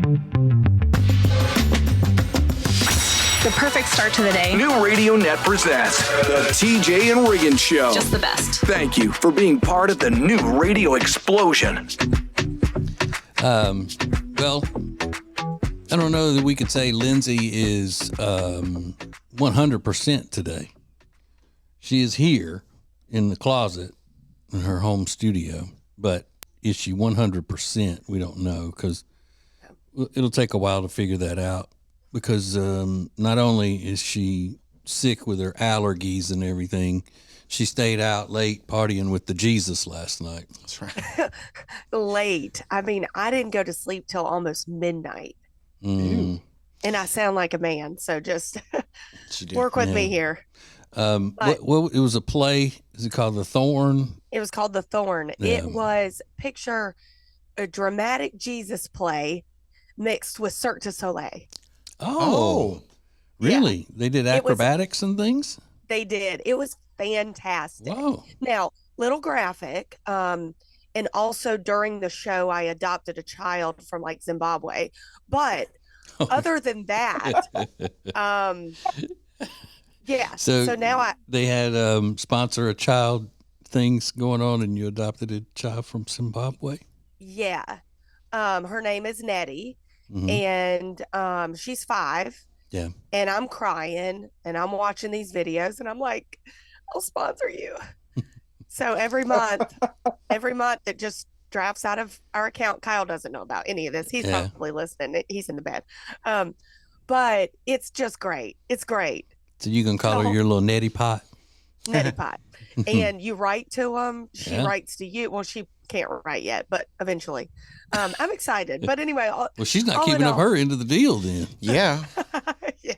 The perfect start to the day. New Radio Net presents the TJ and Riggins Show. Just the best. Thank you for being part of the new radio explosion. Well, I don't know that we could say Lindsay is 100% today. She is here in the closet in her home studio, but is she 100%? We don't know, because it'll take a while to figure that out, because not only is she sick with her allergies and everything, she stayed out late partying with the Jesus last night. That's right. Late. I mean, I didn't go to sleep till almost midnight. And I sound like a man, so just work with me here. What it was a play. Is it called The Thorn? It was called The Thorn. Yeah. It was, picture a dramatic Jesus play mixed with Cirque du Soleil. Oh, really? Yeah. They did acrobatics and things? They did. It was fantastic. Whoa. Now, little graphic. And also during the show, I adopted a child from like Zimbabwe. But other than that, yeah. So now they had sponsor a child things going on, and you adopted a child from Zimbabwe? Yeah. Her name is Nettie, Mm-hmm. and she's 5. Yeah. And I'm crying, and I'm watching these videos, and I'm like, I'll sponsor you. So every month it just drafts out of our account. Kyle doesn't know about any of this. He's probably listening. He's in the bed. But it's just great. It's great. So you can call her your little Nettie Pot? Nettie Pot. And you write to them. She writes to you. Well, she can't write yet, but eventually. I'm excited. But anyway. Well, she's not keeping up her end of the deal then. Yeah. Yeah.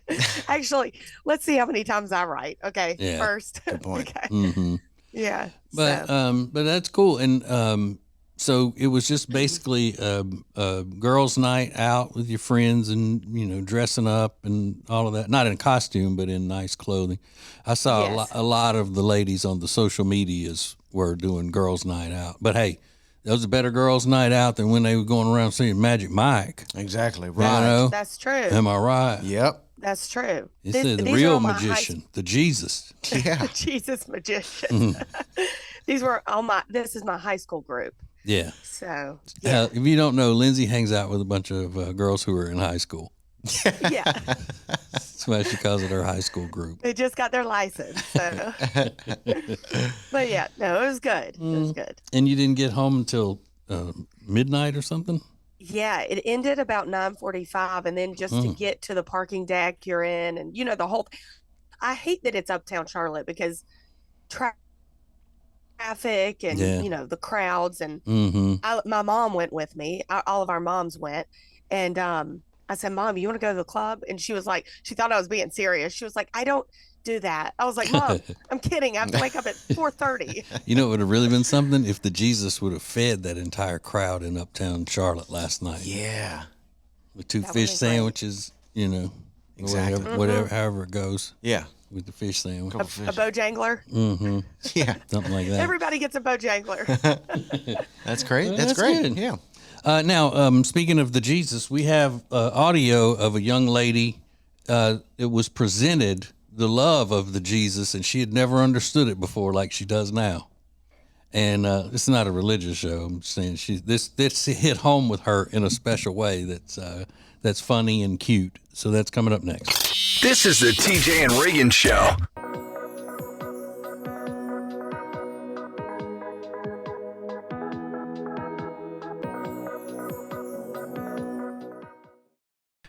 Actually, let's see how many times I write. Okay. Yeah. First. Good point. Okay. Mm-hmm. Yeah. But that's cool. And so it was just basically a girls' night out with your friends, and dressing up and all of that. Not in costume, but in nice clothing. I saw a lot of the ladies on the social medias were doing girls' night out. But hey, that was a better girls' night out than when they were going around singing Magic Mike. Exactly. Right. That's true. Am I right? Yep. That's true. It's the real magician, the Jesus. Yeah. The Jesus magician. This is my high school group. Yeah. So, if you don't know, Lindsay hangs out with a bunch of girls who are in high school. Yeah. That's why she calls it her high school group. They just got their license. So. But yeah, no, it was good. It was good. And you didn't get home until midnight or something? Yeah, it ended about 9:45, and then just to get to the parking deck you're in, and the whole. I hate that it's uptown Charlotte, because traffic and the crowds, and my mom went with me. All of our moms went, and I said, Mom, you want to go to the club? And she was like, she thought I was being serious. She was like, I don't do that. I was like, Mom, I'm kidding. I have to wake up at 4:30. You know, it would have really been something if the Jesus would have fed that entire crowd in uptown Charlotte last night. Yeah. With 2 fish sandwiches, Exactly. whatever, however it goes. Yeah. With the fish sandwich. A Bojangler? Mm-hmm. Yeah. Something like that. Everybody gets a Bojangler. That's great. That's great. good. Yeah. Now, speaking of the Jesus, we have audio of a young lady. It was presented the love of the Jesus, and she had never understood it before like she does now. And it's not a religious show. I'm saying this hit home with her in a special way that's funny and cute. So that's coming up next. This is the TJ and Riggins Show.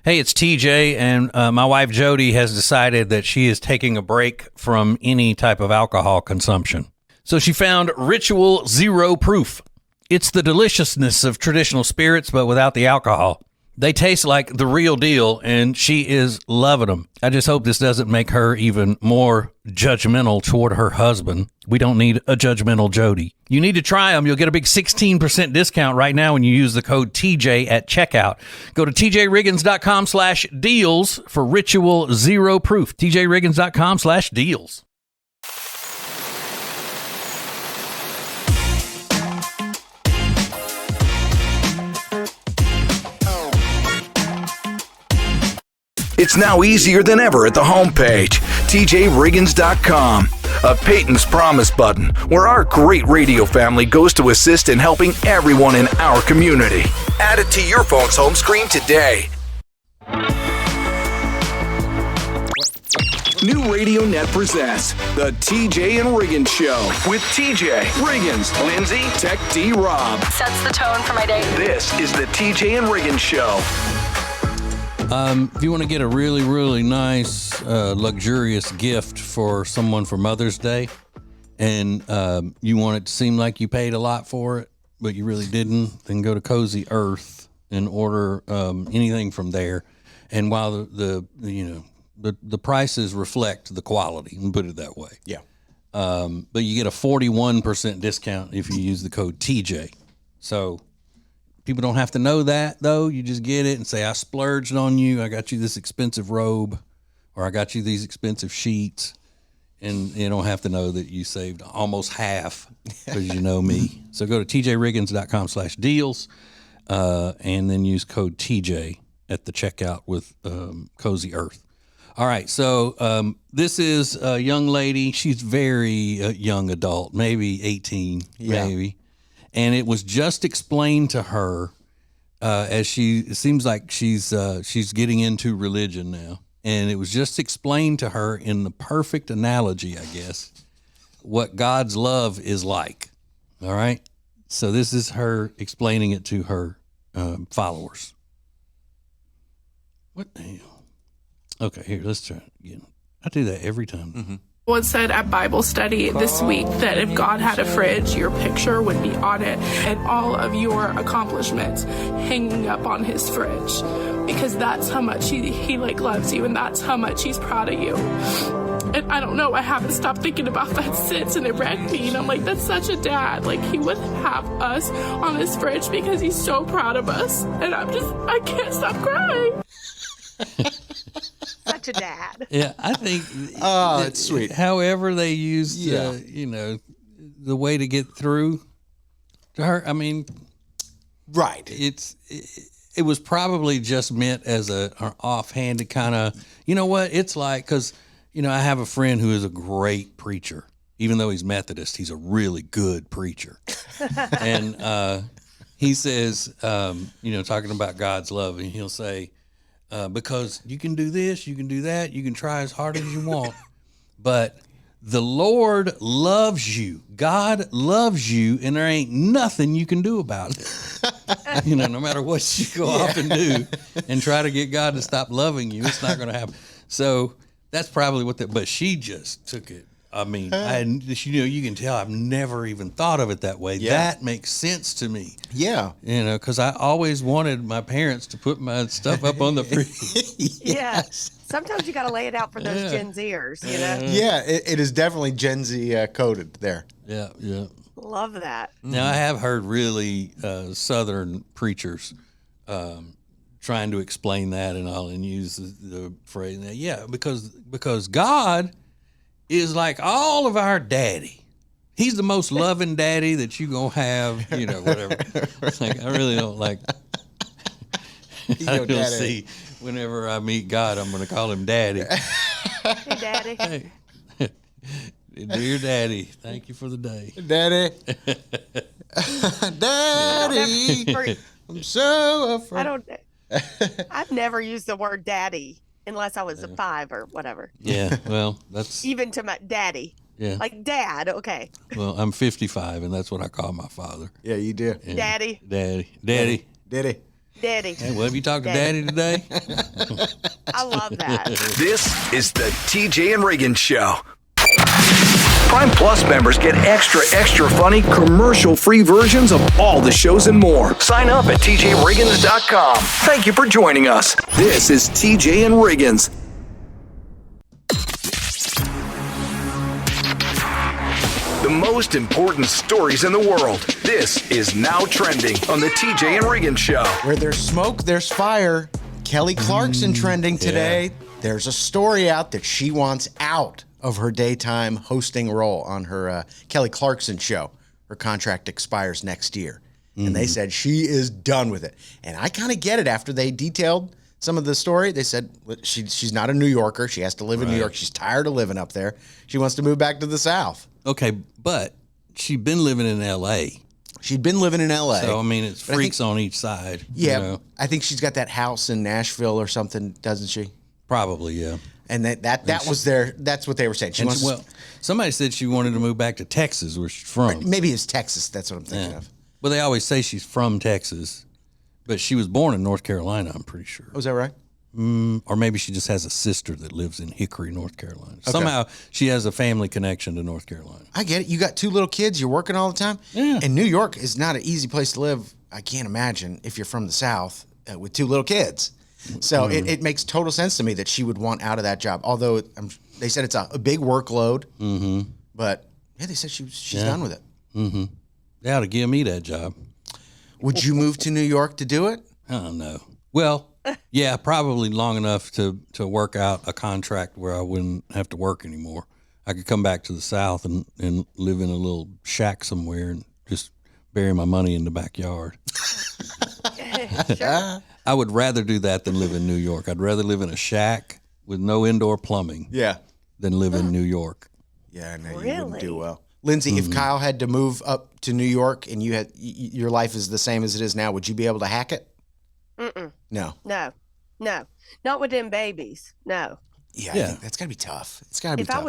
Hey, it's TJ, and my wife Jody has decided that she is taking a break from any type of alcohol consumption. So she found Ritual Zero Proof. It's the deliciousness of traditional spirits, but without the alcohol. They taste like the real deal, and she is loving them. I just hope this doesn't make her even more judgmental toward her husband. We don't need a judgmental Jody. You need to try them. You'll get a big 16% discount right now when you use the code TJ at checkout. Go to tjriggins.com/deals for Ritual Zero Proof. tjriggins.com/deals. It's now easier than ever at the homepage, tjriggins.com. A Peyton's Promise button, where our great radio family goes to assist in helping everyone in our community. Add it to your phone's home screen today. New Radio Net presents the TJ and Riggins Show with TJ, Riggins, Lindsay, Tech D Rob. Sets the tone for my day. This is the TJ and Riggins Show. If you want to get a really, really nice, luxurious gift for someone for Mother's Day, and you want it to seem like you paid a lot for it, but you really didn't, then go to Cozy Earth and order anything from there. And while the prices reflect the quality, and put it that way. Yeah. But you get a 41% discount if you use the code TJ. So people don't have to know that, though. You just get it and say, I splurged on you. I got you this expensive robe, or I got you these expensive sheets. And you don't have to know that you saved almost half because you know me. So go to tjriggins.com/deals and then use code TJ at the checkout with Cozy Earth. All right, so this is a young lady. She's very young adult, maybe 18, maybe. And it was just explained to her it seems like she's getting into religion now. And it was just explained to her in the perfect analogy, I guess, what God's love is like. All right? So this is her explaining it to her followers. What the hell? Okay, here, let's try it again. I do that every time. Mm-hmm. Was said at Bible study this week that if God had a fridge, your picture would be on it and all of your accomplishments hanging up on his fridge, because that's how much he loves you, and that's how much he's proud of you. And I don't know, I haven't stopped thinking about that since, and it wrecked me. And I'm like, that's such a dad. Like, he would have us on his fridge because he's so proud of us. And I can't stop crying. Such a dad. Yeah, I think. Oh, it's sweet. However they used, the way to get through to her. I mean, Right. It was probably just meant as an offhanded kind of. You know what? It's like, because I have a friend who is a great preacher. Even though he's Methodist, he's a really good preacher. And he says, talking about God's love, and he'll say, because you can do this, you can do that, you can try as hard as you want, but the Lord loves you. God loves you, and there ain't nothing you can do about it. No matter what you go off and do and try to get God to stop loving you, it's not going to happen. So that's probably but she just took it. I mean, you can tell I've never even thought of it that way. Yeah. That makes sense to me. Yeah. Because I always wanted my parents to put my stuff up on the fridge. Yes. Sometimes you got to lay it out for those Gen Zers, Yeah, it is definitely Gen Z coded there. Yeah. Love that. Now, I have heard really Southern preachers trying to explain that and all, and use the phrase, because God is like all of our daddy. He's the most loving daddy that you gonna have, whatever. It's like, I really don't like. I don't see. Whenever I meet God, I'm gonna call him Daddy. Hey, Daddy. Hey. Dear Daddy, thank you for the day. Daddy. Daddy. I'm so afraid. I've never used the word daddy unless I was a 5 or whatever. Yeah, well, that's Even to my daddy. yeah. Like dad, okay. Well, I'm 55, and that's what I call my father. Yeah, you do. Yeah. Daddy. Daddy. Daddy. Hey, well, have you talked to Daddy today? I love that. This is the TJ and Riggins Show. Prime Plus members get extra funny, commercial-free versions of all the shows and more. Sign up at tjriggins.com. Thank you for joining us. This is TJ and Riggins. The most important stories in the world. This is Now Trending on the TJ and Riggins Show. Where there's smoke, there's fire. Kelly Clarkson trending today. Yeah. There's a story out that she wants out of her daytime hosting role on her Kelly Clarkson show. Her contract expires next year. And they said she is done with it. And I kind of get it after they detailed some of the story. They said she's not a New Yorker. She has to live in New York. She's tired of living up there. She wants to move back to the South. Okay, but she'd been living in L.A. She'd been living in L.A. So, I mean, it's freaks on each side. Yeah, you know? I think she's got that house in Nashville or something, doesn't she? Probably, yeah. And that was that's what they were saying. Somebody said she wanted to move back to Texas, where she's from. Maybe it's Texas. That's what I'm thinking of. Well, they always say she's from Texas, but she was born in North Carolina, I'm pretty sure. Oh, is that right? Or maybe she just has a sister that lives in Hickory, North Carolina. Okay. Somehow she has a family connection to North Carolina. I get it. You got 2 little kids. You're working all the time. Yeah. And New York is not an easy place to live. I can't imagine if you're from the South with 2 little kids. So it makes total sense to me that she would want out of that job. Although they said it's a big workload. Mm-hmm. But yeah, they said she's done with it. Mm-hmm. They ought to give me that job. Would you move to New York to do it? I don't know. Well, yeah, probably long enough to work out a contract where I wouldn't have to work anymore. I could come back to the South and live in a little shack somewhere and just bury my money in the backyard. Sure. I would rather do that than live in New York. I'd rather live in a shack with no indoor plumbing than live in New York. Yeah, no, you wouldn't do well. Lindsay, if Kyle had to move up to New York and you had your life is the same as it is now, would you be able to hack it? Mm-mm. No. Not with them babies. No. Yeah, I think that's gotta be tough. It's gotta be tough.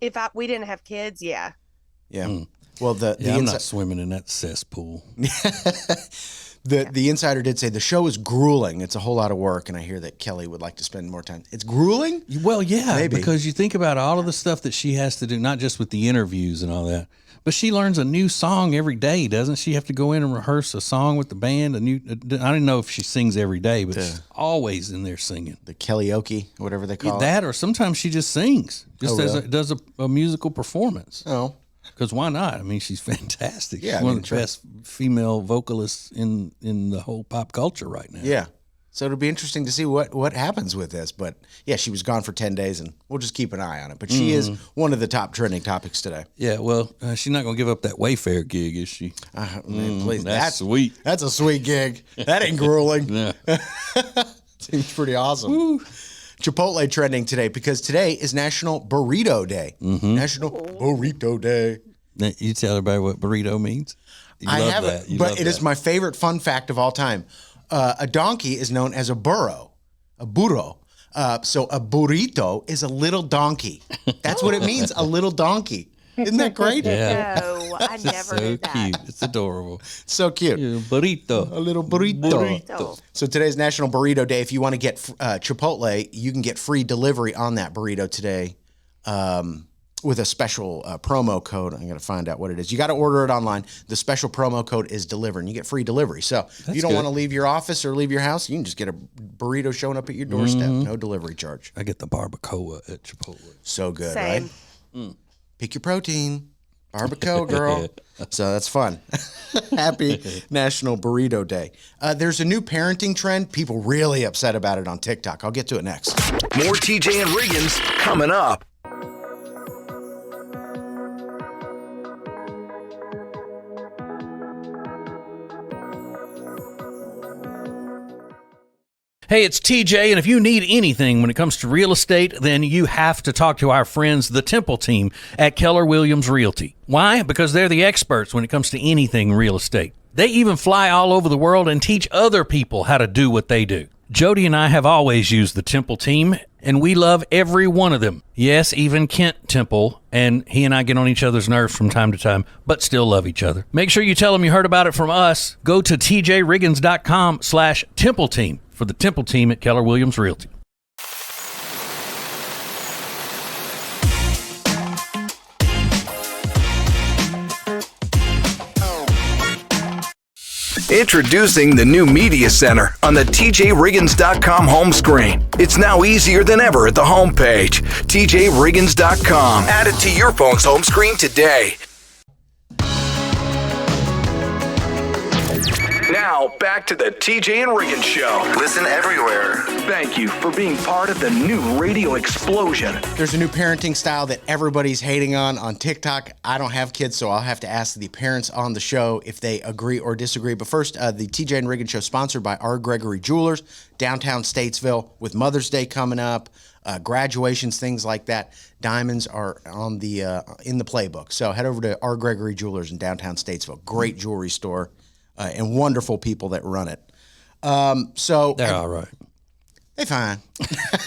If we didn't have kids, yeah. Yeah. Well, I'm not swimming in that cesspool. The insider did say the show is grueling. It's a whole lot of work, and I hear that Kelly would like to spend more time. It's grueling? Well, yeah, maybe. Because you think about all of the stuff that she has to do, not just with the interviews and all that, but she learns a new song every day, doesn't she? Have to go in and rehearse a song with the band. I don't know if she sings every day, but she's always in there singing. The karaoke, whatever they call it. That, or sometimes she just sings, does a musical performance. Oh. Because why not? I mean, she's fantastic. Yeah, she's one of the best female vocalists in the whole pop culture right now. Yeah. So it'll be interesting to see what happens with this. But yeah, she was gone for 10 days, and we'll just keep an eye on it. But she is one of the top trending topics today. Yeah, well, she's not going to give up that Wayfair gig, is she? Man, please, that's sweet. That's a sweet gig. That ain't grueling. Yeah. Seems pretty awesome. Woo. Chipotle trending today because today is National Burrito Day. Mm-hmm. National Burrito Day. Now, you tell everybody what burrito means? I haven't, but it is my favorite fun fact of all time. A donkey is known as a burro, a burro. So a burrito is a little donkey. That's what it means, a little donkey. Isn't that great? Yeah. No, I never So knew that. cute. It's adorable. So cute. Yeah, burrito. A little burrito. So today's National Burrito Day. If you want to get Chipotle, you can get free delivery on that burrito today with a special promo code. I'm going to find out what it is. You got to order it online. The special promo code is deliver, and you get free delivery. So if you don't want to leave your office or leave your house, you can just get a burrito showing up at your doorstep. No delivery charge. I get the barbacoa at Chipotle. So good, Same. right? Pick your protein. Barbacoa, girl. So that's fun. Happy National Burrito Day. There's a new parenting trend. People really upset about it on TikTok. I'll get to it next. More TJ and Riggins coming up. Hey, it's TJ, and if you need anything when it comes to real estate, then you have to talk to our friends, the Temple team at Keller Williams Realty. Why? Because they're the experts when it comes to anything real estate. They even fly all over the world and teach other people how to do what they do. Jody and I have always used the Temple team, and we love every one of them. Yes, even Kent Temple, and he and I get on each other's nerves from time to time, but still love each other. Make sure you tell them you heard about it from us. Go to tjriggins.com/Temple team for the Temple team at Keller Williams Realty. Introducing the new Media Center on the tjriggins.com home screen. It's now easier than ever at the home page. tjriggins.com. Add it to your phone's home screen today. Now, Now, back to the TJ and Riggins Show. Listen everywhere. Thank you for being part of the new radio explosion. There's a new parenting style that everybody's hating on TikTok. I don't have kids, so I'll have to ask the parents on the show if they agree or disagree. But first, the TJ and Riggins Show sponsored by R. Gregory Jewelers, downtown Statesville, with Mother's Day coming up, graduations, things like that. Diamonds are on the in the playbook. So head over to R. Gregory Jewelers in downtown Statesville. Great jewelry store and wonderful people that run it. So They're all right. they're fine.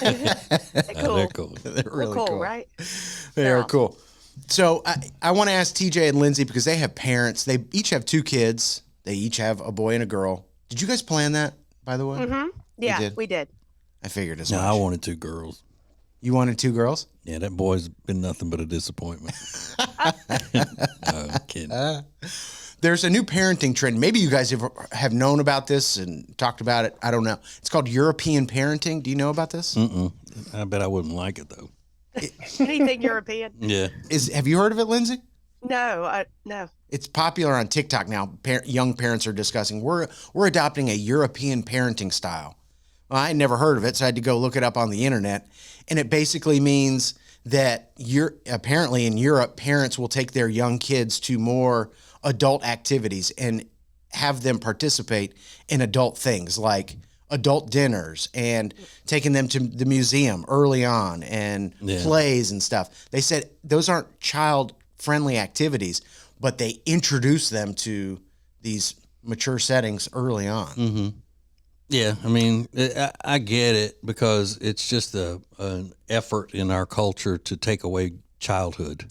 They're cool. They're really cool, cool, right? They're awesome. cool. So I want to ask TJ and Lindsay, because they have parents. They each have 2 kids. They each have a boy and a girl. Did you guys plan that, by the way? Mm-hmm. Yeah, we did. I figured as No, much. I wanted 2 girls. You wanted 2 girls? Yeah, that boy's been nothing but a disappointment. No, I'm kidding. There's a new parenting trend. Maybe you guys have known about this and talked about it. I don't know. It's called European parenting. Do you know about this? I bet I wouldn't like it, though. Anything European? Yeah. Have you heard of it, Lindsay? No, no. It's popular on TikTok now. Young parents are discussing, we're adopting a European parenting style. Well, I had never heard of it, so I had to go look it up on the internet. And it basically means that apparently in Europe, parents will take their young kids to more adult activities and have them participate in adult things like adult dinners and taking them to the museum early on and plays and stuff. They said those aren't child-friendly activities, but they introduce them to these mature settings early on. Mm-hmm. Yeah, I mean, I get it, because it's just an effort in our culture to take away childhood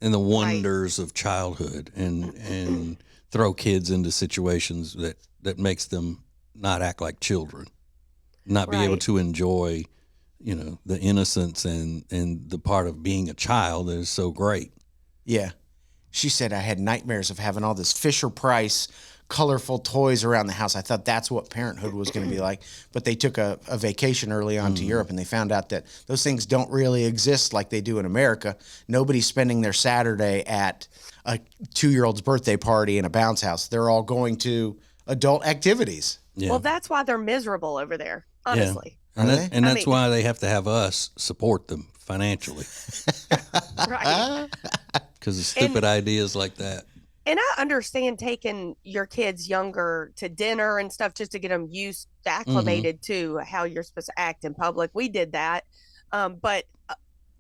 and the wonders of childhood and throw kids into situations that makes them not act like children, not be able to enjoy, the innocence and the part of being a child that is so great. Yeah. She said, I had nightmares of having all this Fisher-Price colorful toys around the house. I thought that's what parenthood was going to be like. But they took a vacation early on to Europe, and they found out that those things don't really exist like they do in America. Nobody's spending their Saturday at a 2-year-old's birthday party in a bounce house. They're all going to adult activities. Yeah. Well, that's why they're miserable over there, honestly. Yeah. And that's why they have to have us support them financially, Right. because of stupid ideas like that. And I understand taking your kids younger to dinner and stuff just to get them acclimated to how you're supposed to act in public. We did that. But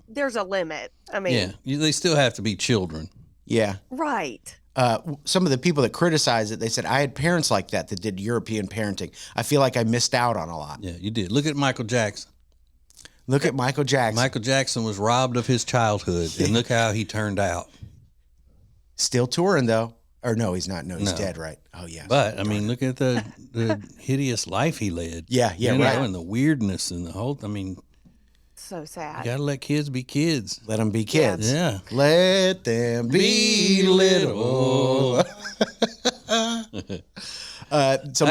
there's a limit. I mean, they still have to be children. Yeah. right. Some of the people that criticize it, they said, I had parents like that did European parenting. I feel like I missed out on a lot. Yeah, you did. Look at Michael Jackson. Look at Michael Jackson. Michael Jackson was robbed of his childhood, and look how he turned out. Still touring, though. Or no, he's not. No, he's dead, right? Oh, yeah. But, I mean, look at the hideous life he led. Yeah, right. And the weirdness and the whole, So sad. you got to let kids be kids. Let them be kids. Yeah. Let them be little. I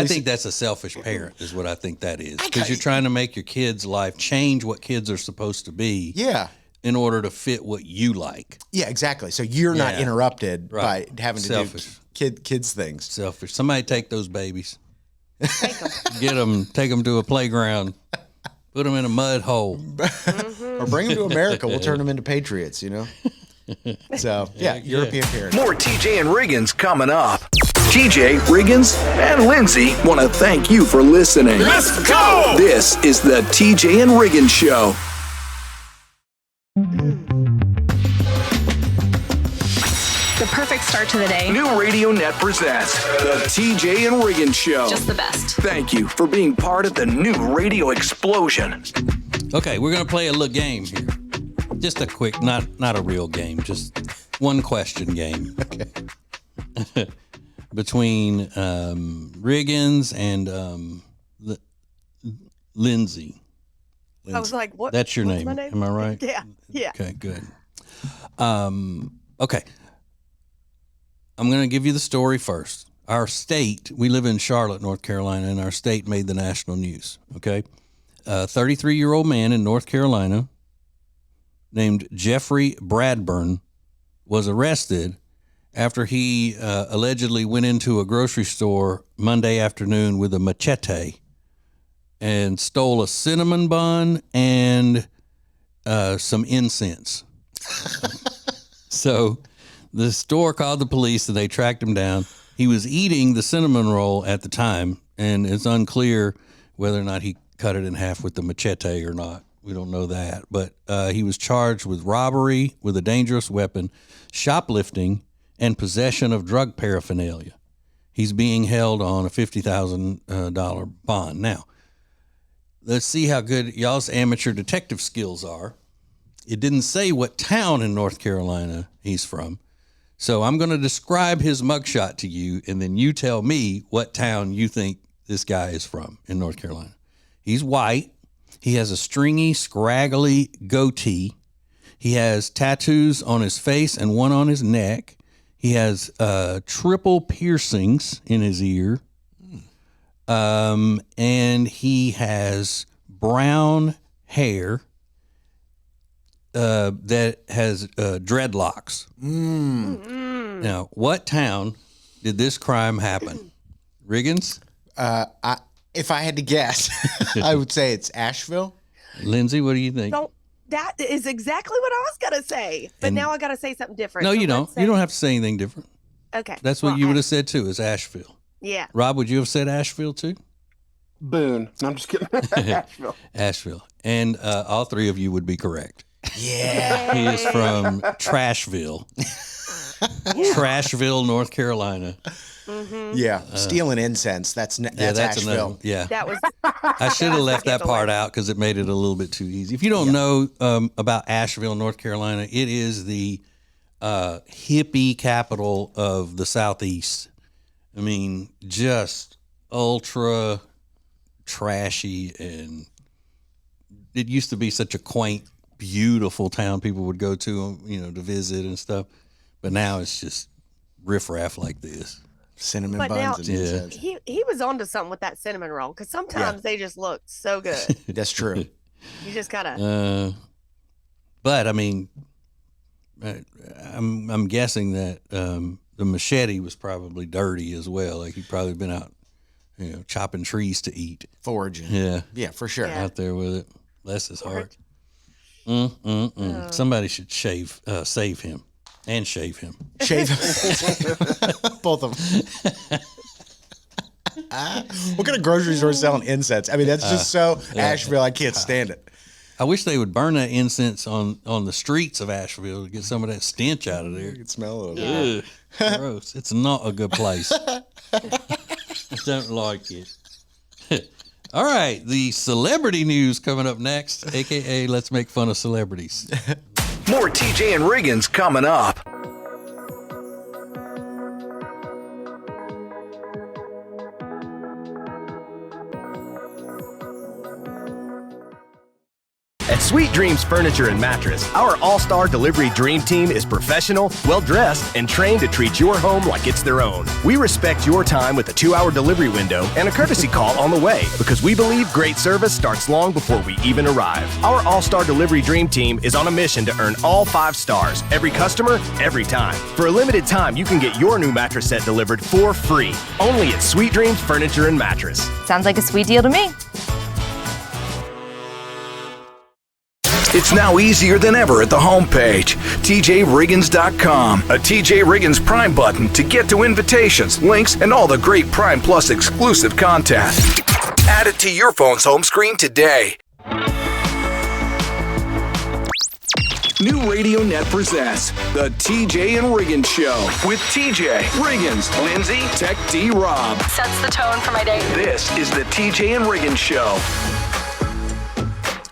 think that's a selfish parent is what I think that is. Because you're trying to make your kids' life change what kids are supposed to be. Yeah. In order to fit what you like. Yeah, exactly. So you're not interrupted by having to do kids things. Selfish. Somebody take those babies. Take 'em. Get them, take them to a playground. Put them in a mud hole. Or bring them to America. We'll turn them into patriots, So, European parents. More TJ and Riggins coming up. TJ, Riggins, and Lindsay want to thank you for listening. Let's go! This is the TJ and Riggins Show. The perfect start to the day. New Radio Net presents the TJ and Riggins Show. Just the best. Thank you for being part of the new radio explosion. Okay, we're going to play a little game here. Just a quick, not a real game, just one question game. Okay. Between Riggins and Lindsay. I was like, what? That's your what's name. my name? Am I right? Yeah. Okay, good. Okay. I'm going to give you the story first. Our state, we live in Charlotte, North Carolina, and our state made the national news, okay? A 33-year-old man in North Carolina named Jeffrey Bradburn was arrested after he allegedly went into a grocery store Monday afternoon with a machete and stole a cinnamon bun and some incense. So the store called the police and they tracked him down. He was eating the cinnamon roll at the time, and it's unclear whether or not he cut it in half with the machete or not. We don't know that. But he was charged with robbery with a dangerous weapon, shoplifting, and possession of drug paraphernalia. He's being held on a $50,000 bond. Now, let's see how good y'all's amateur detective skills are. It didn't say what town in North Carolina he's from. So I'm going to describe his mugshot to you, and then you tell me what town you think this guy is from in North Carolina. He's white. He has a stringy, scraggly goatee. He has tattoos on his face and one on his neck. He has triple piercings in his ear. And he has brown hair that has dreadlocks. Now, what town did this crime happen? Riggins? If I had to guess, I would say it's Asheville. Lindsay, what do you think? So that is exactly what I was going to say. But now I got to say something different. No, So you don't. let's say- You don't have to say anything different. Okay. That's what you would have said too, is Asheville. Yeah. Rob, would you have said Asheville too? Boone. No, I'm just kidding. Asheville. Asheville. And all three of you would be correct. Yeah. He is from Trashville. Trashville, North Carolina. Yeah. Stealing incense. That's Asheville. another. Yeah. That was I should have left that part out because it made it a little bit too easy. If you don't know about Asheville, North Carolina, it is the hippie capital of the Southeast. I mean, just ultra trashy, and it used to be such a quaint, beautiful town people would go to, to visit and stuff. But now it's just riffraff like this. Cinnamon But now- buns and incense. he was onto something with that cinnamon roll because sometimes they just look so good. That's true. You just gotta. But I mean, I'm guessing that the machete was probably dirty as well. Like he'd probably been out, chopping trees to eat. Foraging. Yeah, Yeah, for sure. Yeah. out there with it. Bless his heart. Somebody should save him, and shave him. Shave both of them. What kind of grocery store is selling incense? I mean, that's just so Asheville. I can't stand it. I wish they would burn that incense on the streets of Asheville to get some of that stench out of there. You can smell it. Ugh, gross. It's not a good place. I don't like it. All right, the celebrity news coming up next, a.k.a. Let's Make Fun of Celebrities. More TJ and Riggins coming up. At Sweet Dreams Furniture and Mattress, our all-star delivery dream team is professional, well-dressed, and trained to treat your home like it's their own. We respect your time with a 2-hour delivery window and a courtesy call on the way because we believe great service starts long before we even arrive. Our all-star delivery dream team is on a mission to earn all 5 stars, every customer, every time. For a limited time, you can get your new mattress set delivered for free, only at Sweet Dreams Furniture and Mattress. Sounds like a sweet deal to me. It's now easier than ever at the homepage, tjriggins.com. A TJ Riggins Prime button to get to invitations, links, and all the great Prime Plus exclusive content. Add it to your phone's home screen today. New Radio Net presents the TJ and Riggins Show with TJ, Riggins, Lindsay, Tech D Rob. Sets the tone for my day. This is the TJ and Riggins Show.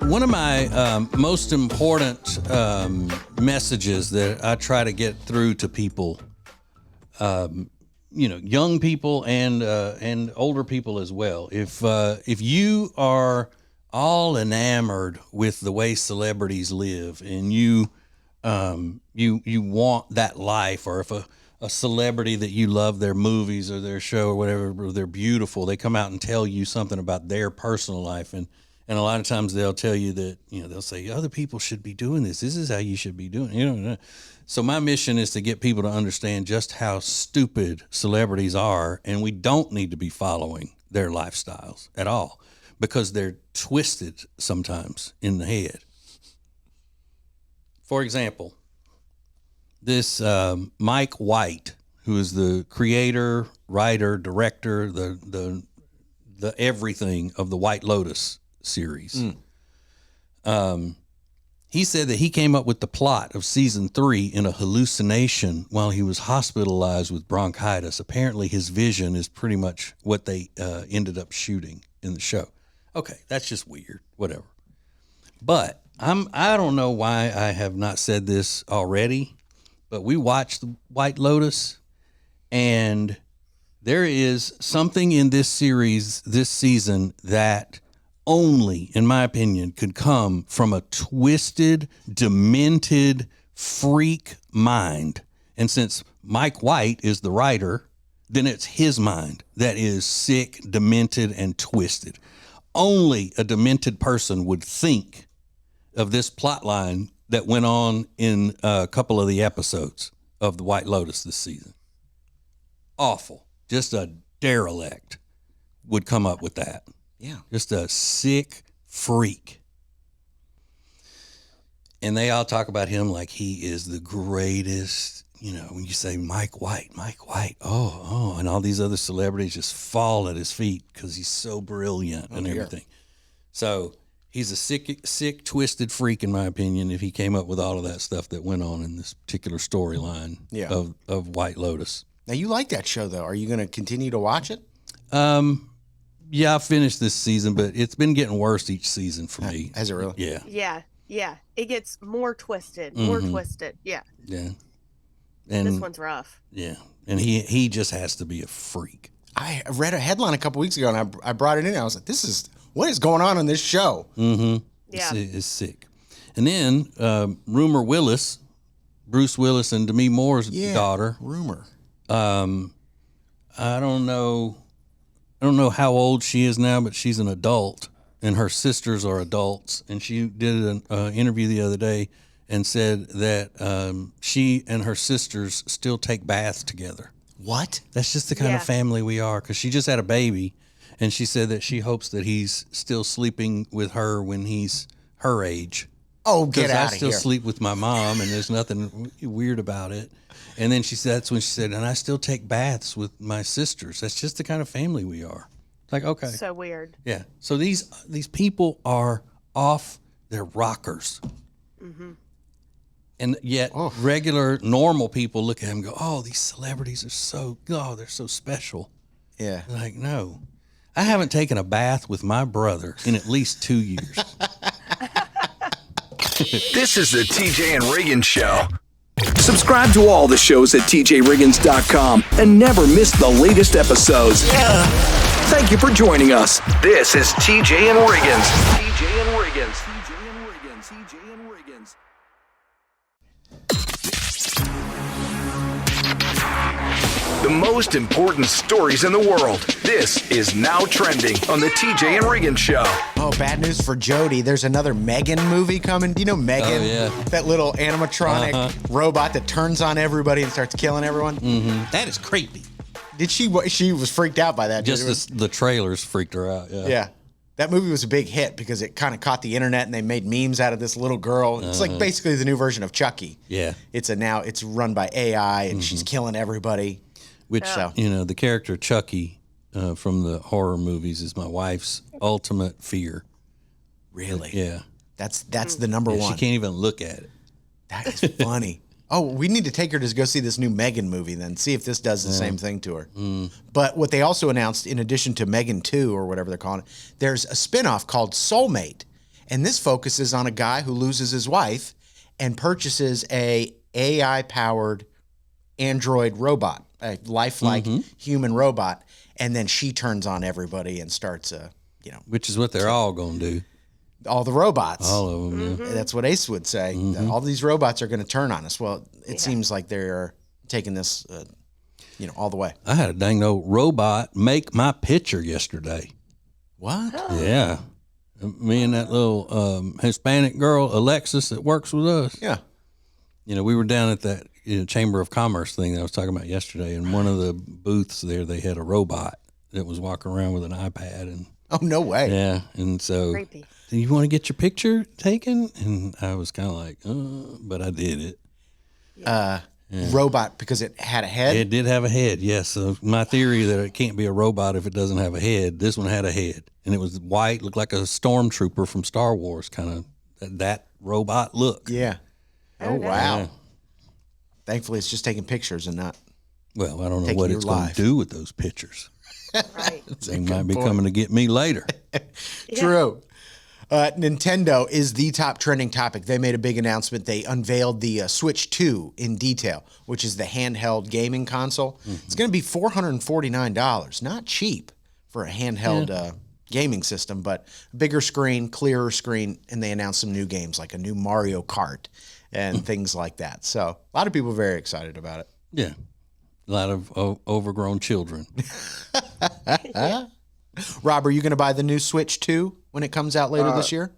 One of my most important messages that I try to get through to people, young people and older people as well. If you are all enamored with the way celebrities live, and you want that life, or if a celebrity that you love their movies or their show or whatever, or they're beautiful, they come out and tell you something about their personal life, and And a lot of times they'll tell you that, they'll say other people should be doing this. This is how you should be doing it. So my mission is to get people to understand just how stupid celebrities are, and we don't need to be following their lifestyles at all because they're twisted sometimes in the head. For example, this Mike White, who is the creator, writer, director, the everything of the White Lotus series. He said that he came up with the plot of season 3 in a hallucination while he was hospitalized with bronchitis. Apparently his vision is pretty much what they ended up shooting in the show. Okay, that's just weird, whatever. But I don't know why I have not said this already, but we watched the White Lotus, and there is something in this series, this season, that only, in my opinion, could come from a twisted, demented freak mind. And since Mike White is the writer, then it's his mind that is sick, demented, and twisted. Only a demented person would think of this plot line that went on in a couple of the episodes of the White Lotus this season. Awful. Just a derelict would come up with that. Yeah. Just a sick freak. And they all talk about him like he is the greatest, when you say Mike White, oh, and all these other celebrities just fall at his feet because he's so brilliant and everything. So he's a sick, twisted freak, in my opinion, if he came up with all of that stuff that went on in this particular storyline of White Lotus. Now, you like that show, though. Are you going to continue to watch it? Yeah, I finished this season, but it's been getting worse each season for me. Has it really? Yeah. Yeah. It gets more twisted, more twisted. Yeah. Yeah. And this one's rough. Yeah. And he just has to be a freak. I read a headline a couple weeks ago, and I brought it in. I was like, what is going on in this show? Mm-hmm. Yeah. It's sick. And then Rumor Willis, Bruce Willis and Demi Moore's daughter. Rumor. I don't know how old she is now, but she's an adult, and her sisters are adults. And she did an interview the other day and said that she and her sisters still take baths together. What? That's just the kind of family we are, because she just had a baby, and she said that she hopes that he's still sleeping with her when he's her age. Oh, get out of here. I still sleep with my mom, and there's nothing weird about it. And then that's when she said, and I still take baths with my sisters. That's just the kind of family we are. It's like, okay. So weird. Yeah. So these people are off their rockers. Mm-hmm. And yet regular, normal people look at him and go, oh, these celebrities are they're so special. Yeah. Like, no. I haven't taken a bath with my brother in at least 2 years. This is the TJ and Riggins Show. Subscribe to all the shows at tjriggins.com and never miss the latest episodes. Thank you for joining us. This is TJ and Riggins. TJ and Riggins. TJ and Riggins. TJ and Riggins. The most important stories in the world. This is Now Trending on the TJ and Riggins Show. Oh, bad news for Jody. There's another Megan movie coming. Do you know Megan? Oh, yeah. That little animatronic robot that turns on everybody and starts killing everyone? Mm-hmm. That is creepy. She was freaked out by that. Just the trailers freaked her out. Yeah. That movie was a big hit because it kind of caught the internet and they made memes out of this little girl. It's like basically the new version of Chucky. Yeah. It's run by AI and she's killing everybody. Which, the character Chucky from the horror movies is my wife's ultimate fear. Really? Yeah. That's the number one. She can't even look at it. That is funny. Oh, we need to take her to go see this new Megan movie then, see if this does the same thing to her. But what they also announced, in addition to Megan 2 or whatever they're calling it, there's a spinoff called Soulmate. And this focuses on a guy who loses his wife and purchases a AI-powered android robot, a lifelike human robot, and then she turns on everybody and starts, which is what they're all going to do. All the robots. All of them, yeah. That's what Ace would say. All these robots are going to turn on us. Well, it seems like they're taking this, all the way. I had a dang old robot make my picture yesterday. What? Yeah. Me and that little Hispanic girl, Alexis, that works with us. Yeah. You know, we were down at that Chamber of Commerce thing that I was talking about yesterday, and one of the booths there, they had a robot that was walking around with an iPad. And Oh, no way. yeah, and so, Creepy. do you want to get your picture taken? And I was kind of like, but I did it. Robot because it had a head. It did have a head, yes. So my theory that it can't be a robot if it doesn't have a head, this one had a head. And it was white, looked like a stormtrooper from Star Wars, kind of that robot look. Yeah. Oh, no. wow. Yeah. Thankfully, it's just taking pictures and not. Well, I don't know Taking what your it's going life. to do with those pictures. Right. They might be coming to get me later. True. Nintendo is the top trending topic. They made a big announcement. They unveiled the Switch 2 in detail, which is the handheld gaming console. It's going to be $449. Not cheap for a handheld gaming system, but bigger screen, clearer screen, and they announced some new games like a new Mario Kart and things like that. So a lot of people are very excited about it. Yeah. A lot of overgrown children. Rob, are you going to buy the new Switch 2 when it comes out later this year?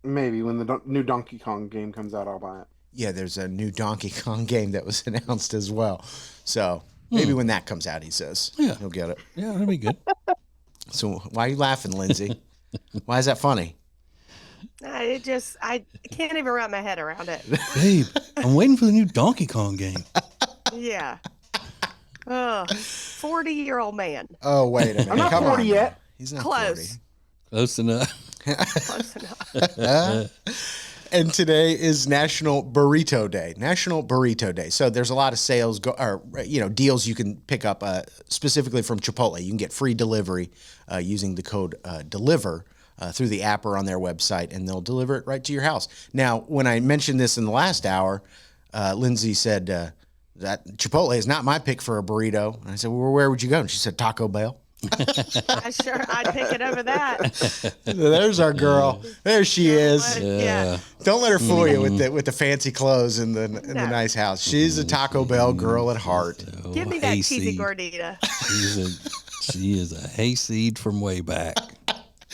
Maybe when the new Donkey Kong game comes out, I'll buy it. Yeah, there's a new Donkey Kong game that was announced as well. So maybe when that comes out, he says, he'll get it. Yeah, that'd be good. So why are you laughing, Lindsay? Why is that funny? I can't even wrap my head around it. Babe, I'm waiting for the new Donkey Kong game. Yeah. 40-year-old man. Oh, wait a minute. I'm not Come 40 on. yet. He's not Close. Close enough. Close enough. 40. And today is National Burrito Day. National Burrito Day. So there's a lot of sales deals you can pick up specifically from Chipotle. You can get free delivery using the code DELIVER through the app or on their website, and they'll deliver it right to your house. Now, when I mentioned this in the last hour, Lindsay said that Chipotle is not my pick for a burrito. And I said, well, where would you go? And she said, Taco Bell. I'd pick it over that. There's our girl. There she is. Yeah. Don't let her fool you with the fancy clothes and the nice house. She's a Taco Bell girl at heart. Give me that cheesy gordita. She is a hayseed from way back.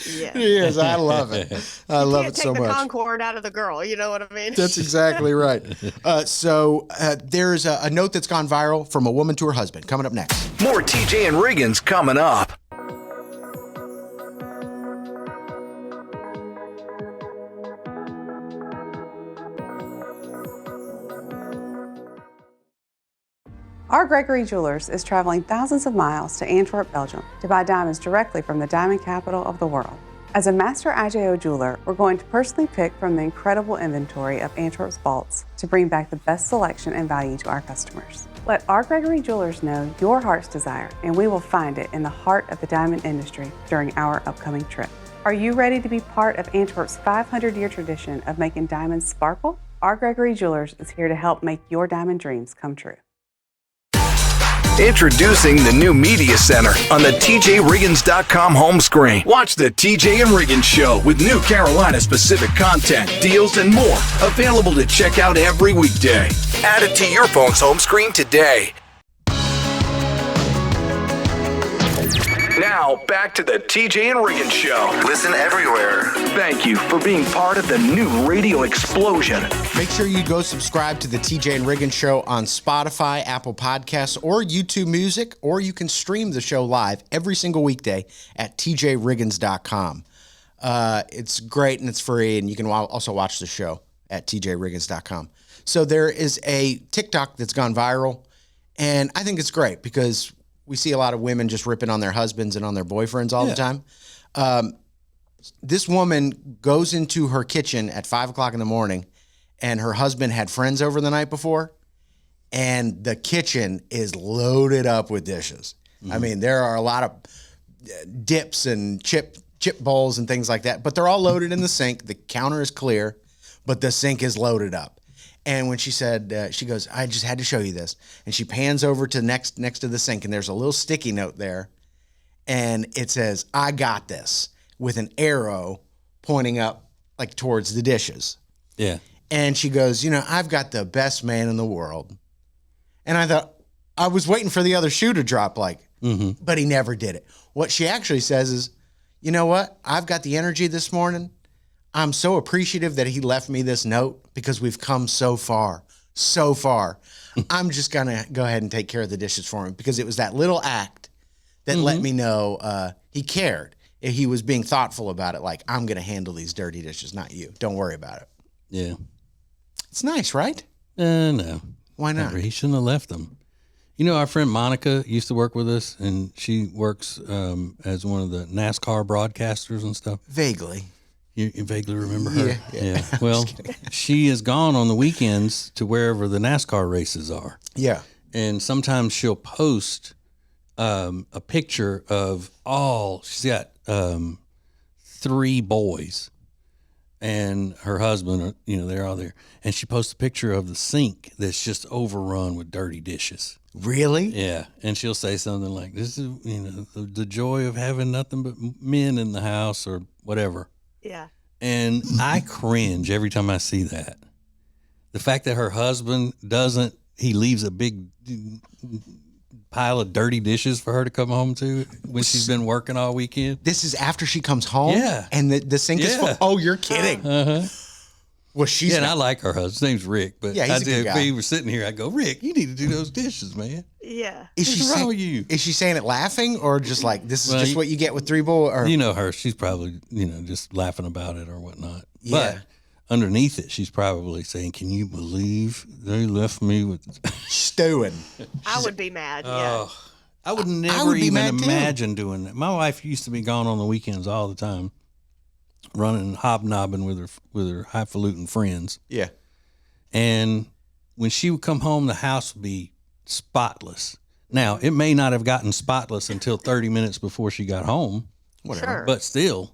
Yeah. She is. I love it. I love it so Take the much. Concord out of the girl. You know what I mean? That's exactly right. So there's a note that's gone viral from a woman to her husband. Coming up next. More TJ and Riggins coming up. Our Gregory Jewelers is traveling thousands of miles to Antwerp, Belgium to buy diamonds directly from the diamond capital of the world. As a master IJO jeweler, we're going to personally pick from the incredible inventory of Antwerp's vaults to bring back the best selection and value to our customers. Let our Gregory Jewelers know your heart's desire, and we will find it in the heart of the diamond industry during our upcoming trip. Are you ready to be part of Antwerp's 500-year tradition of making diamonds sparkle? Our Gregory Jewelers is here to help make your diamond dreams come true. Introducing the new Media Center on the TJRiggins.com home screen. Watch the TJ and Riggins Show with new Carolina-specific content, deals, and more. Available to check out every weekday. Add it to your phone's home screen today. Now, back to the TJ and Riggins Show. Listen everywhere. Thank you for being part of the new radio explosion. Make sure you go subscribe to the TJ and Riggins Show on Spotify, Apple Podcasts, or YouTube Music, or you can stream the show live every single weekday at TJRiggins.com. It's great and it's free, and you can also watch the show at TJRiggins.com. So there is a TikTok that's gone viral, and I think it's great because we see a lot of women just ripping on their husbands and on their boyfriends all the time. This woman goes into her kitchen at 5 o'clock in the morning, and her husband had friends over the night before, and the kitchen is loaded up with dishes. I mean, there are a lot of dips and chip bowls and things like that, but they're all loaded in the sink. The counter is clear, but the sink is loaded up. And when she said, she goes, I just had to show you this. And she pans over to next to the sink, and there's a little sticky note there. And it says, I got this, with an arrow pointing up like towards the dishes. Yeah. And she goes, I've got the best man in the world. And I thought, I was waiting for the other shoe to drop, but he never did it. What she actually says is, you know what? I've got the energy this morning. I'm so appreciative that he left me this note because we've come so far. So far. I'm just going to go ahead and take care of the dishes for him because it was that little act that let me know he cared. He was being thoughtful about it. Like, I'm going to handle these dirty dishes, not you. Don't worry about it. Yeah. It's nice, right? No. Why not? Never. He shouldn't have left them. You know, our friend Monica used to work with us, and she works as one of the NASCAR broadcasters and stuff. Vaguely. You vaguely remember her? Yeah. Well, she is gone on the weekends to wherever the NASCAR races are. Yeah. And sometimes she'll post a picture of she's got 3 boys and her husband, they're all there. And she posts a picture of the sink that's just overrun with dirty dishes. Really? Yeah. And she'll say something like, this is, the joy of having nothing but men in the house or whatever. Yeah. And I cringe every time I see that. The fact that her husband he leaves a big pile of dirty dishes for her to come home to when she's been working all weekend. This is after she comes home? Yeah. And the sink is full? Oh, you're kidding. Uh-huh. Well, she's and I like her husband. His name's Rick. But he's a good guy. If he was sitting here, I'd go, Rick, you need to do those dishes, man. Yeah. Is she saying it laughing or just like, this is just what you get with 3 boys? Or? You know her. She's probably, just laughing about it or whatnot. Yeah. But underneath it, she's probably saying, can you believe they left me with stewing? I would be mad. Yeah. I would never even imagine doing that. My wife used to be gone on the weekends all the time, running hobnobbing with her highfalutin friends. Yeah. And when she would come home, the house would be spotless. Now, it may not have gotten spotless until 30 minutes before she got home. Whatever. Sure. But still,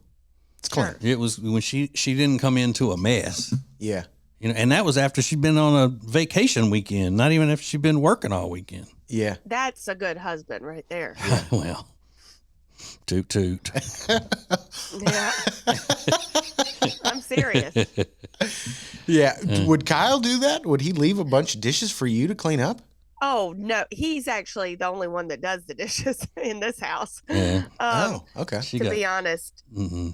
it's clean. It was when she didn't come into a mess. Yeah. And that was after she'd been on a vacation weekend, not even after she'd been working all weekend. Yeah. That's a good husband right there. Yeah, well, toot toot. Yeah. I'm serious. Yeah. Would Kyle do that? Would he leave a bunch of dishes for you to clean up? Oh, no. He's actually the only one that does the dishes in this house. Yeah. Okay. To be honest.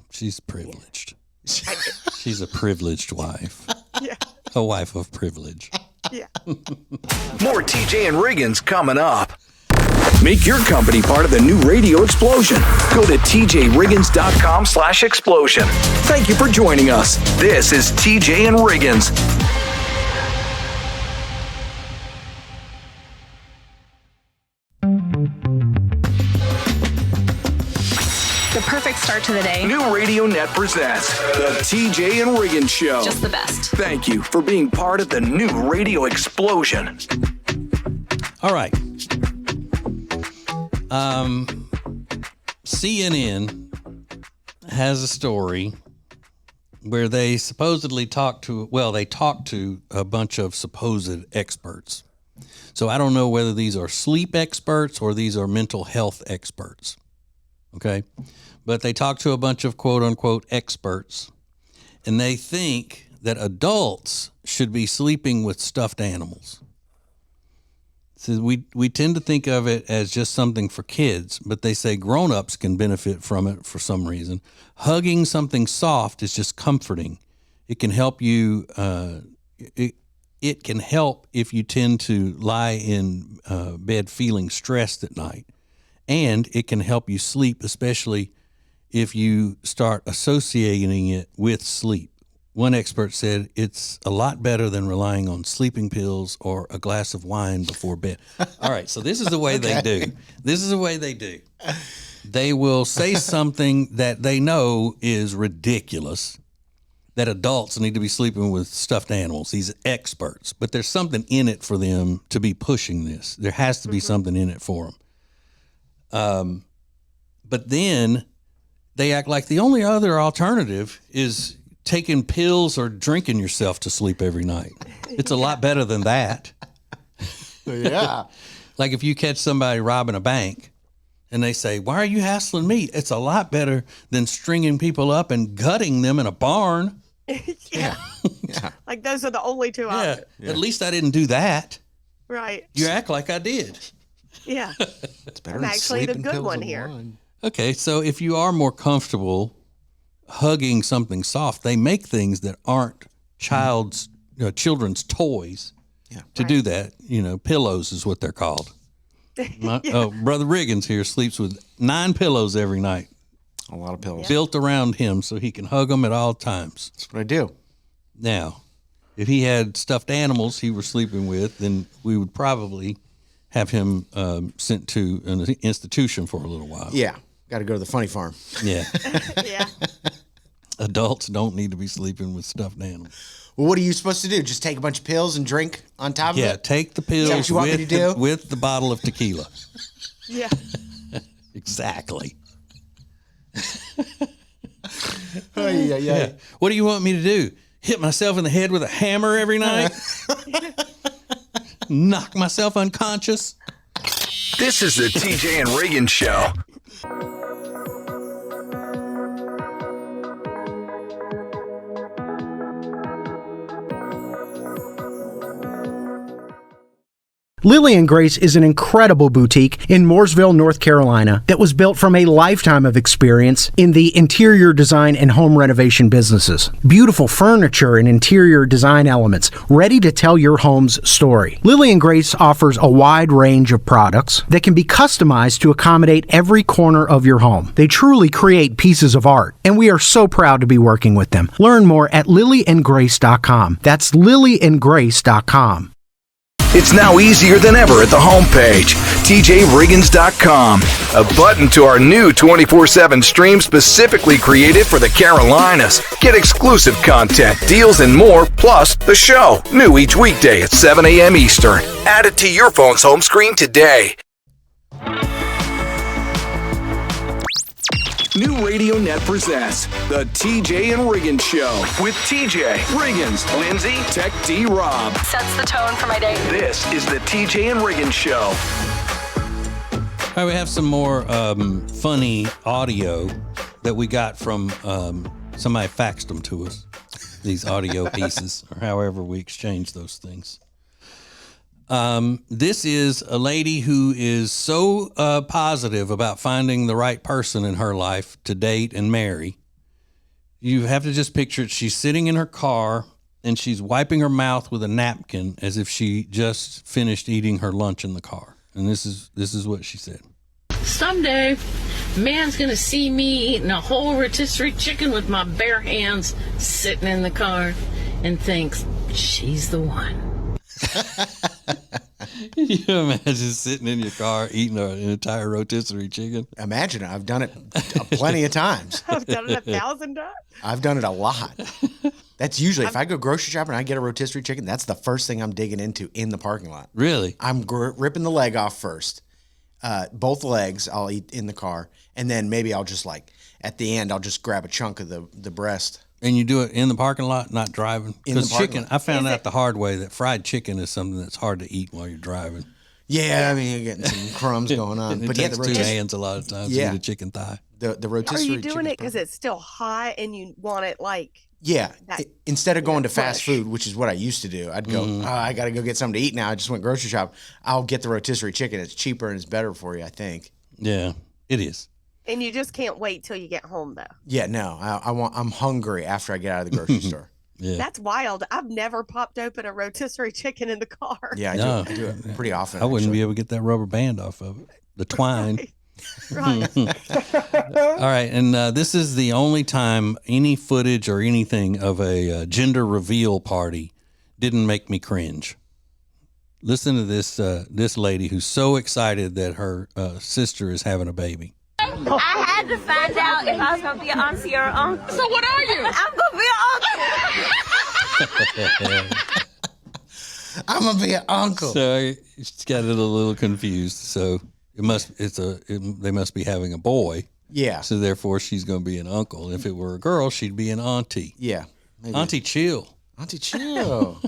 She's privileged. She's a privileged wife. Yeah. A wife of privilege. Yeah. More TJ and Riggins coming up. Make your company part of the new radio explosion. Go to tjriggins.com/explosion. Thank you for joining us. This is TJ and Riggins. The perfect start to the day. New Radio Net presents the TJ and Riggins Show. Just the best. Thank you for being part of the new radio explosion. All right. CNN has a story where they supposedly talked to a bunch of supposed experts. So I don't know whether these are sleep experts or these are mental health experts. Okay. But they talked to a bunch of quote unquote experts, and they think that adults should be sleeping with stuffed animals. So we tend to think of it as just something for kids, but they say grown-ups can benefit from it for some reason. Hugging something soft is just comforting. It can help you. It can help if you tend to lie in bed feeling stressed at night, and it can help you sleep, especially if you start associating it with sleep. One expert said it's a lot better than relying on sleeping pills or a glass of wine before bed. All right, so this is the way they do. This is the way they do. They will say something that they know is ridiculous, that adults need to be sleeping with stuffed animals, these experts. But there's something in it for them to be pushing this. There has to be something in it for them. But then they act like the only other alternative is taking pills or drinking yourself to sleep every night. It's a lot better than that. Yeah. Like if you catch somebody robbing a bank and they say, why are you hassling me? It's a lot better than stringing people up and gutting them in a barn. Yeah. Like those are the only two options. Yeah. At least I didn't do that. Right. You act like I did. Yeah. It's better I'm than actually the sleeping good pills one and here. wine. Okay, so if you are more comfortable hugging something soft, they make things that aren't children's toys to do that. Pillows is what they're called. Brother Riggins here sleeps with 9 pillows every night. A lot of pillows. Built around him so he can hug them at all times. That's what I do. Now, if he had stuffed animals he was sleeping with, then we would probably have him sent to an institution for a little while. Yeah. Got to go to the funny farm. Yeah. Yeah. Adults don't need to be sleeping with stuffed animals. Well, what are you supposed to do? Just take a bunch of pills and drink on top of it? Yeah, take the pills what you want me to do? with the bottle of tequila. Yeah. Exactly. Yeah. What do you want me to do? Hit myself in the head with a hammer every night? Knock myself unconscious? This is the TJ and Riggins Show. Lily and Grace is an incredible boutique in Mooresville, North Carolina that was built from a lifetime of experience in the interior design and home renovation businesses. Beautiful furniture and interior design elements ready to tell your home's story. Lily and Grace offers a wide range of products that can be customized to accommodate every corner of your home. They truly create pieces of art, and we are so proud to be working with them. Learn more at lilyandgrace.com. That's lilyandgrace.com. It's now easier than ever at the homepage, tjriggins.com. A button to our new 24/7 stream specifically created for the Carolinas. Get exclusive content, deals, and more, plus the show. New each weekday at 7 a.m. Eastern. Add it to your phone's home screen today. New Radio Net presents the TJ and Riggins Show with TJ, Riggins, Lindsay, Tech D Rob. Sets the tone for my day. This is the TJ and Riggins Show. All right, we have some more funny audio that we got from somebody faxed them to us, these audio pieces, or however we exchange those things. This is a lady who is so positive about finding the right person in her life to date and marry. You have to just picture it. She's sitting in her car and she's wiping her mouth with a napkin as if she just finished eating her lunch in the car. And this is what she said. Someday, man's gonna see me eating a whole rotisserie chicken with my bare hands sitting in the car and thinks, she's the one. Can you imagine sitting in your car eating an entire rotisserie chicken? Imagine it. I've done it plenty of times. I've done it 1,000 times. I've done it a lot. That's usually, if I go grocery shopping and I get a rotisserie chicken, that's the first thing I'm digging into in the parking lot. Really? I'm ripping the leg off first. Both legs I'll eat in the car. And then maybe I'll just at the end, I'll just grab a chunk of the breast. And you do it in the parking lot, not driving? Because chicken, I found out the hard way that fried chicken is something that's hard to eat while you're driving. Yeah, I mean, you're getting some crumbs going on. But yeah, the two hands a lot of times to eat a chicken thigh. The rotisserie. Are you doing it because it's still hot and you want it Yeah. Instead of going to fast food, which is what I used to do, I'd go, I got to go get something to eat now. I just went grocery shop. I'll get the rotisserie chicken. It's cheaper and it's better for you, I think. Yeah, it is. And you just can't wait till you get home, though. Yeah, no. I'm hungry after I get out of the grocery store. Yeah. That's wild. I've never popped open a rotisserie chicken in the car. Yeah, I do it pretty often. I wouldn't be able to get that rubber band off of it. The twine. Right. All right, and this is the only time any footage or anything of a gender reveal party didn't make me cringe. Listen to this lady who's so excited that her sister is having a baby. I had to find out if I was going to be an auntie or an uncle. So what are you? I'm going to be an uncle. I'm going to be an uncle. So she's got it a little confused. So they must be having a boy. Yeah. So therefore she's going to be an uncle. If it were a girl, she'd be an auntie. Yeah. Maybe. Auntie Chill. Auntie Chill.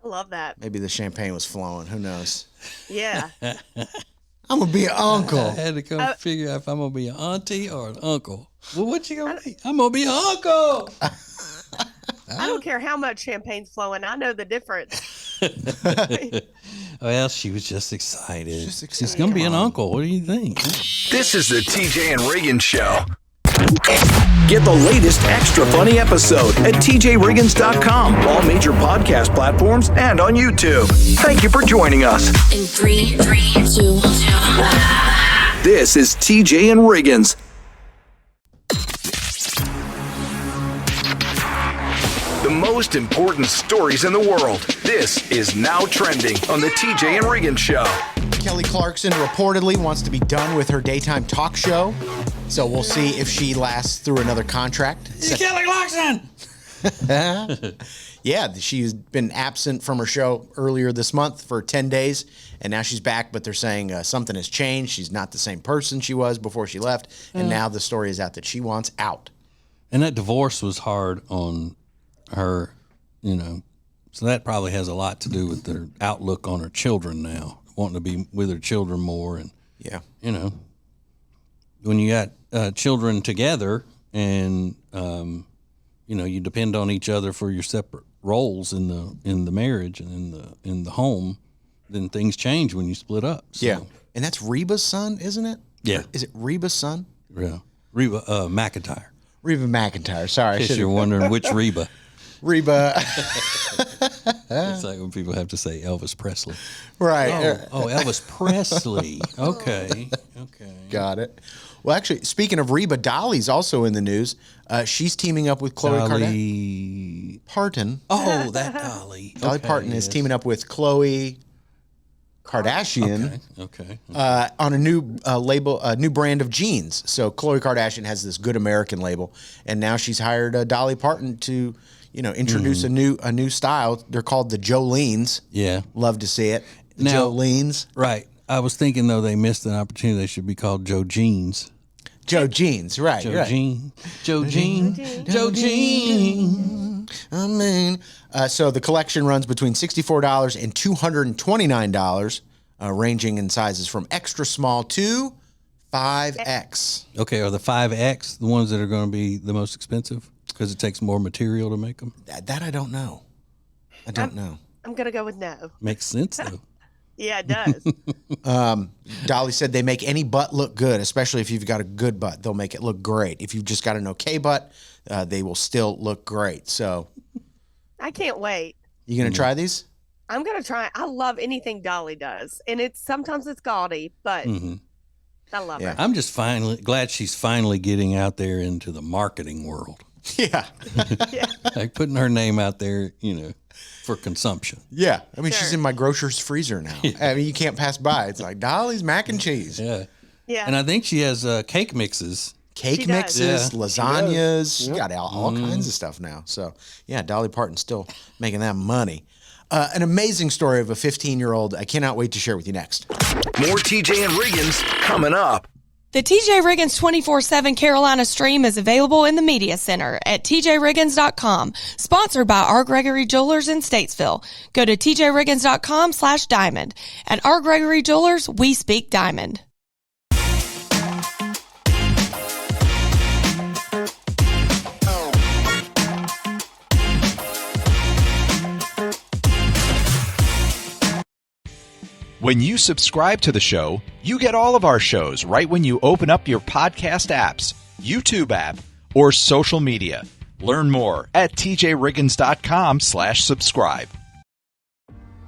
I love that. Maybe the champagne was flowing. Who knows? Yeah. I'm going to be an uncle. I had to come figure out if I'm going to be an auntie or an uncle. Well, what you going to be? I'm going to be an uncle. I don't care how much champagne's flowing. I know the difference. Well, she was just excited. She's going to be an uncle. What do you think? This is the TJ and Riggins Show. Get the latest extra funny episode at tjriggins.com, all major podcast platforms, and on YouTube. Thank you for joining us. In 3, 2, 1. This is TJ and Riggins. The most important stories in the world. This is Now Trending on the TJ and Riggins Show. Kelly Clarkson reportedly wants to be done with her daytime talk show. So we'll see if she lasts through another contract. Kelly Clarkson! Yeah, she's been absent from her show earlier this month for 10 days, and now she's back, but they're saying something has changed. She's not the same person she was before she left, and now the story is out that she wants out. And that divorce was hard on her, so that probably has a lot to do with their outlook on her children now, wanting to be with her children more. And, when you got children together and, you depend on each other for your separate roles in the marriage and in the home, then things change when you split up. So. Yeah. And that's Reba's son, isn't it? Yeah. Or is it Reba's son? Yeah. Reba McEntire. Reba McEntire. Sorry. In case you're wondering which Reba. Reba. It's like when people have to say Elvis Presley. Right. Oh, Elvis Presley. Okay. Got it. Well, actually, speaking of Reba, Dolly's also in the news. She's teaming up with Khloe Kardashian. Parton. Oh, that Dolly. Dolly Parton is teaming up with Khloe Kardashian. Okay. On a new label, a new brand of jeans. So Khloe Kardashian has this Good American label, and now she's hired Dolly Parton to, introduce a new style. They're called the Jolenes. Yeah. Love to see it. Now, Jolenes. Right. I was thinking, though, they missed an opportunity. They should be called Joe Jeans. Joe Jeans, right. Joe right. Jean. Joe Jean. Joe Jean. I mean, so the collection runs between $64 and $229, ranging in sizes from extra small to 5X. Okay, are the 5X the ones that are going to be the most expensive because it takes more material to make them? That I don't know. I'm going to go with no. Makes sense, though. Yeah, it does. Dolly said they make any butt look good, especially if you've got a good butt. They'll make it look great. If you've just got an okay butt, they will still look great. So I can't wait. You going to try these? I'm going to try. I love anything Dolly does. And sometimes it's gaudy, but I love it. I'm just glad she's finally getting out there into the marketing world. Yeah. Like putting her name out there, for consumption. Yeah. I mean, she's in my grocer's freezer now. I mean, you can't pass by. It's like Dolly's mac and cheese. Yeah. Yeah. And I think she has cake mixes. Cake mixes, lasagnas. She got all kinds of stuff now. So, yeah, Dolly Parton's still making that money. An amazing story of a 15-year-old. I cannot wait to share with you next. More TJ and Riggins coming up. The TJ Riggins 24/7 Carolina stream is available in the Media Center at tjriggins.com. Sponsored by R. Gregory Jewelers in Statesville. Go to tjriggins.com/diamond. At R. Gregory Jewelers, we speak diamond. When you subscribe to the show, you get all of our shows right when you open up your podcast apps, YouTube app, or social media. Learn more at tjriggins.com/subscribe.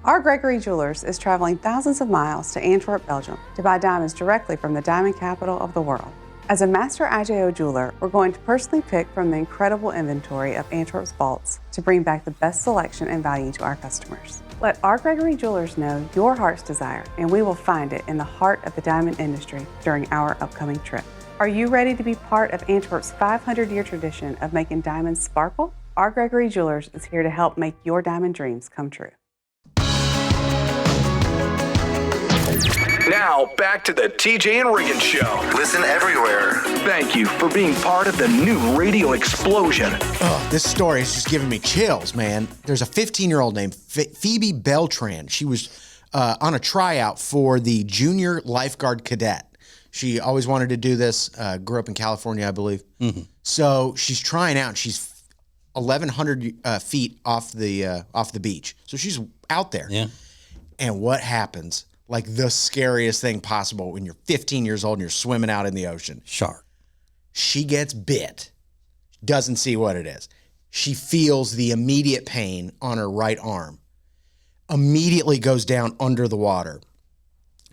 R. Gregory Jewelers is traveling thousands of miles to Antwerp, Belgium to buy diamonds directly from the diamond capital of the world. As a master IJO jeweler, we're going to personally pick from the incredible inventory of Antwerp's vaults to bring back the best selection and value to our customers. Let R. Gregory Jewelers know your heart's desire, and we will find it in the heart of the diamond industry during our upcoming trip. Are you ready to be part of Antwerp's 500-year tradition of making diamonds sparkle? R. Gregory Jewelers is here to help make your diamond dreams come true. Now, back to the TJ and Riggins Show. Listen everywhere. Thank you for being part of the new radio explosion. Oh, this story is just giving me chills, man. There's a 15-year-old named Phoebe Beltran. She was on a tryout for the junior lifeguard cadet. She always wanted to do this, grew up in California, I believe. Mm-hmm. So she's trying out. She's 1,100 feet off the beach. So she's out there. Yeah. And what happens? Like the scariest thing possible when you're 15 years old and you're swimming out in the ocean. Shark. She gets bit. Doesn't see what it is. She feels the immediate pain on her right arm. Immediately goes down under the water.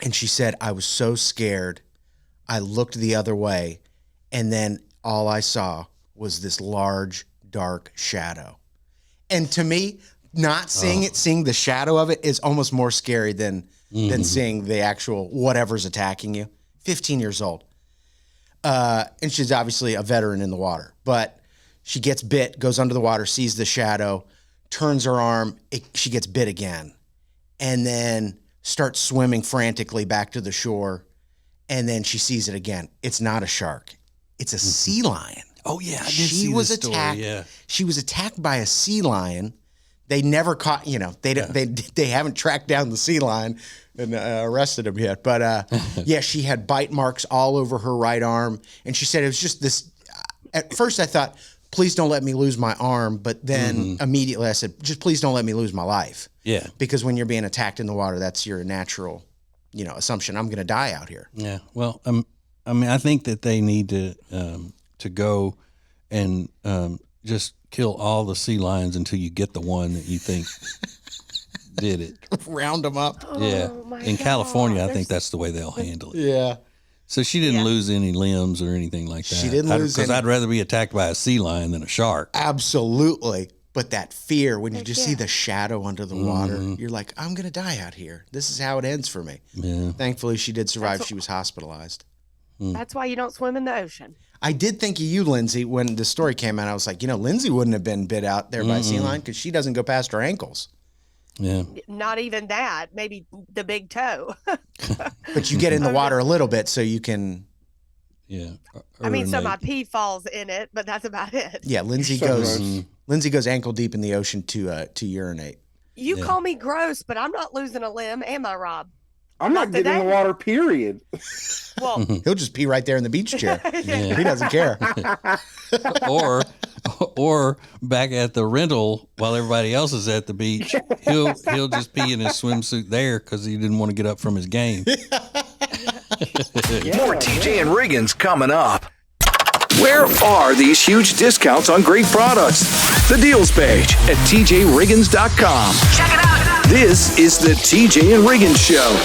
And she said, I was so scared. I looked the other way. And then all I saw was this large, dark shadow. And to me, not seeing it, seeing the shadow of it is almost more scary than seeing the actual whatever's attacking you. 15 years old. And she's obviously a veteran in the water. But she gets bit, goes under the water, sees the shadow, turns her arm, she gets bit again. And then starts swimming frantically back to the shore. And then she sees it again. It's not a shark. It's a sea lion. Oh, yeah. I did see this story, yeah. She was attacked by a sea lion. They never caught, they haven't tracked down the sea lion and arrested him yet. But she had bite marks all over her right arm. And she said it was just this. At first I thought, please don't let me lose my arm. But then immediately I said, just please don't let me lose my life. Yeah. Because when you're being attacked in the water, that's your natural, assumption. I'm going to die out here. Yeah. Well, I think that they need to go and just kill all the sea lions until you get the one that you think did it. Round them up. Yeah. In California, I think that's the way they'll handle it. Yeah. So she didn't lose any limbs or anything like that. She didn't lose any. Because I'd rather be attacked by a sea lion than a shark. Absolutely. But that fear, when you just see the shadow under the water, you're like, I'm going to die out here. This is how it ends for me. Yeah. Thankfully, she did survive. She was hospitalized. That's why you don't swim in the ocean. I did think of you, Lindsay, when the story came out. I was like, Lindsay wouldn't have been bit out there by a sea lion because she doesn't go past her ankles. Yeah. Not even that. Maybe the big toe. But you get in the water a little bit so you can. Yeah. So my pee falls in it, but that's about it. Yeah, Lindsay goes ankle deep in the ocean to urinate. You call me gross, but I'm not losing a limb, am I, Rob? I'm not getting in the water, period. Well, he'll just pee right there in the beach chair. Yeah. He doesn't care. or back at the rental while everybody else is at the beach, he'll just pee in his swimsuit there because he didn't want to get up from his game. More TJ and Riggins coming up. Where are these huge discounts on great products? The deals page at tjriggins.com. Check it out. This is the TJ and Riggins Show.